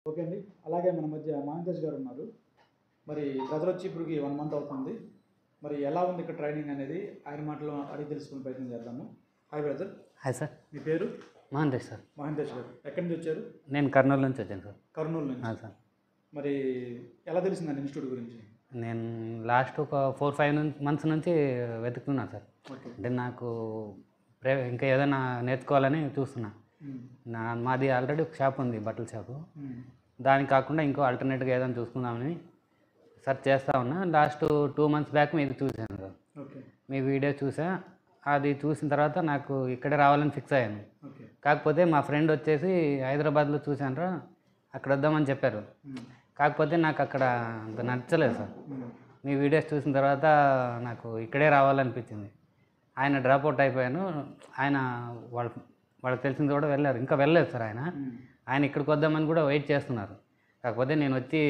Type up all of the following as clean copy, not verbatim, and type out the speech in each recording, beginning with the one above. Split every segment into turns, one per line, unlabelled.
Okay అండి. అలాగే మన మధ్య మహంతేష్ గారు ఉన్నారు. మరి బ్రదర్ వచ్చి ఇప్పటికి 1 మంత్ అవుతుంది. మరి ఎలా ఉంది ఇక్కడ ట్రైనింగ్ అనేది ఆయన మాటలో అడిగి తెలుసుకునే ప్రయత్నం చేద్దాము. Hi brother.
Hi sir.
మీ పేరు?
మహంతేష్ సార్.
మహంతేష్ గారు. ఎక్కడి నుంచి వచ్చారు?
నేను కర్నూలు నుంచి వచ్చాను సార్.
కర్నూలు నుంచి.
సార్.
మరి ఎలా తెలిసిందండి ఇన్స్టిట్యూట్ గురించి?
నేను లాస్ట్ ఒక 4-5 మంత్స్ నుంచి వెతుకుతున్నాను సార్.
ఓకే.
అంటే నాకు ఇంకా ఏదైనా నేర్చుకోవాలని చూస్తున్నా. మాది ఆల్రెడీ ఒక షాప్ ఉంది, బట్టల షాపు. దానికి కాకుండా ఇంకో ఆల్టర్నేట్గా ఏదైనా చూసుకుందామని సెర్చ్ చేస్తూ ఉన్నా. లాస్ట్ 2 మంత్స్ బ్యాక్ మీది చూశాను సార్.
ఓకే.
మీ వీడియో చూసా. అది చూసిన తర్వాత నాకు ఇక్కడే రావాలని ఫిక్స్ అయ్యాను.
ఓకే.
కాకపోతే మా ఫ్రెండ్ వచ్చేసి హైదరాబాద్లో చూశాను, అక్కడ వద్దామని చెప్పారు. కాకపోతే నాకు అక్కడ అంత నచ్చలేదు సార్. మీ వీడియోస్ చూసిన తర్వాత నాకు ఇక్కడే రావాలనిపించింది. ఆయన డ్రాప్ అవుట్ అయిపోయాను. ఆయన వాళ్ళకి తెలిసింది కూడా వెళ్ళారు, ఇంకా వెళ్ళలేదు సార్. ఆయన ఇక్కడికి వద్దామని కూడా వెయిట్ చేస్తున్నారు. కాకపోతే నేను వచ్చి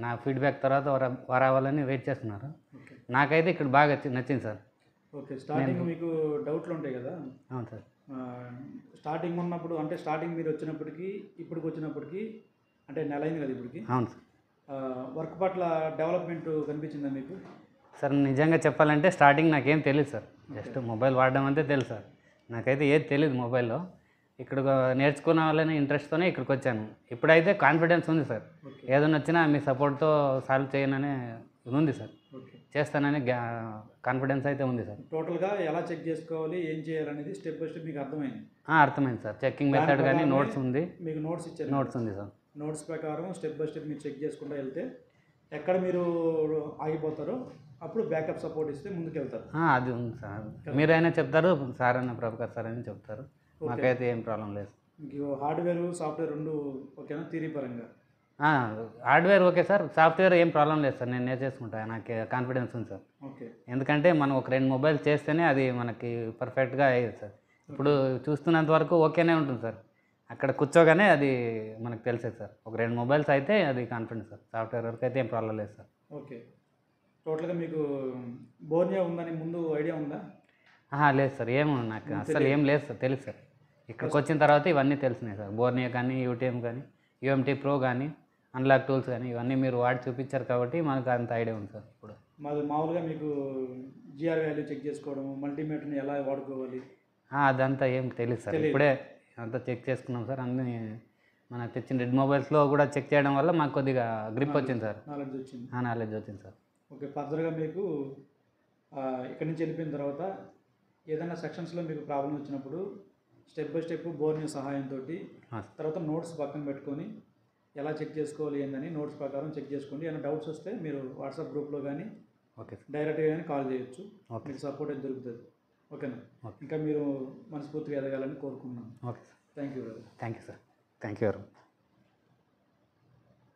నా ఫీడ్బ్యాక్ తర్వాత రావాలని వెయిట్ చేస్తున్నారు. నాకైతే ఇక్కడ బాగా నచ్చింది సార్.
ఓకే. స్టార్టింగ్ మీకు డౌట్లు ఉంటాయి కదా?
అవును సార్.
స్టార్టింగ్ ఉన్నప్పుడు అంటే స్టార్టింగ్ మీరు వచ్చినప్పటికీ ఇప్పటికి వచ్చినప్పటికీ అంటే నెల అయింది కదా ఇప్పటికి.
అవును సార్.
వర్క్ పట్ల డెవలప్మెంట్ కనిపించిందా మీకు?
సార్ నిజంగా చెప్పాలంటే స్టార్టింగ్ నాకేం తెలియదు సార్. జస్ట్ మొబైల్ వాడడం అంతే తెలుసు సార్. నాకైతే ఏది తెలియదు మొబైల్లో. ఇక్కడ నేర్చుకోవాలని ఇంట్రెస్ట్తోనే ఇక్కడికి వచ్చాను. ఇప్పుడైతే కాన్ఫిడెన్స్ ఉంది సార్. ఏదైనా వచ్చినా మీ సపోర్ట్తో సాల్వ్ చేయననే ఉంది సార్. చేస్తానని కాన్ఫిడెన్స్ అయితే ఉంది సార్.
టోటల్గా ఎలా చెక్ చేసుకోవాలి, ఏం చేయాలనేది స్టెప్ బై స్టెప్ మీకు అర్థమైంది?
అర్థమైంది సార్. చెక్కింగ్ మెథడ్ కానీ నోట్స్ ఉంది.
మీకు నోట్స్ ఇచ్చారు?
నోట్స్ ఉంది సార్.
నోట్స్ ప్రకారం స్టెప్ బై స్టెప్ మీరు చెక్ చేసుకుంటూ వెళ్తే ఎక్కడ మీరు ఆగిపోతారో అప్పుడు బ్యాకప్ సపోర్ట్ ఇస్తే ముందుకు వెళ్తారు.
అది ఉంది సార్. మీరైనా చెప్తారు, సార్ అన్న ప్రభాకర్ సార్ అని చెప్తారు. మాకైతే ఏం ప్రాబ్లం లేదు.
మీకు హార్డ్వేర్ సాఫ్ట్వేర్ రెండు ఓకేనా థియరీ పరంగా?
Hardware okay sir. సాఫ్ట్వేర్ ఏం ప్రాబ్లం లేదు సార్. నేను నేర్చేసుకుంటాను. నాకు కాన్ఫిడెన్స్ ఉంది సార్.
ఓకే. ఎందుకంటే
మనం ఒక 2 మొబైల్ చేస్తేనే అది మనకి పర్ఫెక్ట్గా అయ్యేది సార్. ఇప్పుడు చూస్తున్నంత వరకు ఓకేనే ఉంటుంది సార్. అక్కడ కూర్చోగానే అది మనకు తెలిసేది సార్. ఒక 2 మొబైల్స్ అయితే అది కాన్ఫిడెన్స్ సార్. సాఫ్ట్వేర్ వరకు అయితే ఏం ప్రాబ్లం లేదు సార్.
ఓకే. టోటల్గా మీకు బోర్నియా ఉందని ముందు ఐడియా ఉందా?
లేదు సార్. నాకు అసలు ఏం లేదు సార్. తెలుసు సార్. ఇక్కడికి వచ్చిన తర్వాత ఇవన్నీ తెలిసినాయి సార్. బోర్నియా కానీ, యూటీఎం కానీ, యూఎంటీ ప్రో కానీ, అన్లాక్ టూల్స్ కానీ ఇవన్నీ మీరు వాడి చూపించారు కాబట్టి మనకు అంత ఐడియా ఉంది సార్. ఇప్పుడు
మామూలుగా మీకు జిఆర్ వాల్యూ చెక్ చేసుకోవడం, మల్టీమీటర్ని ఎలా వాడుకోవాలి
అదంతా ఏం తెలియదు సార్. ఇప్పుడే అంతా చెక్ చేసుకున్నాం సార్. అన్నీ మనకు తెచ్చిన రెడ్ మొబైల్స్లో కూడా చెక్ చేయడం వల్ల మాకు కొద్దిగా గ్రిప్ వచ్చింది సార్. నాలెడ్జ్ వచ్చింది సార్. ఓకే.
ఫర్దర్గా మీకు ఇక్కడి నుంచి వెళ్ళిపోయిన తర్వాత ఏదైనా సెక్షన్స్లో మీకు ప్రాబ్లం వచ్చినప్పుడు స్టెప్ బై స్టెప్ బోర్నియా సహాయంతో తర్వాత నోట్స్ పక్కన పెట్టుకొని ఎలా చెక్ చేసుకోవాలి ఏందని నోట్స్ ప్రకారం చెక్ చేసుకోండి. ఏమైనా డౌట్స్ వస్తే మీరు వాట్సాప్ గ్రూప్లో కానీ డైరెక్ట్గా కానీ కాల్ చేయొచ్చు. మీకు సపోర్ట్ అయితే దొరుకుతుంది. ఓకేనా? ఇంకా మీరు మనస్ఫూర్తిగా ఎదగాలని కోరుకుంటున్నాను.
Okay sir.
Thank you.
Thank you sir. Thank you.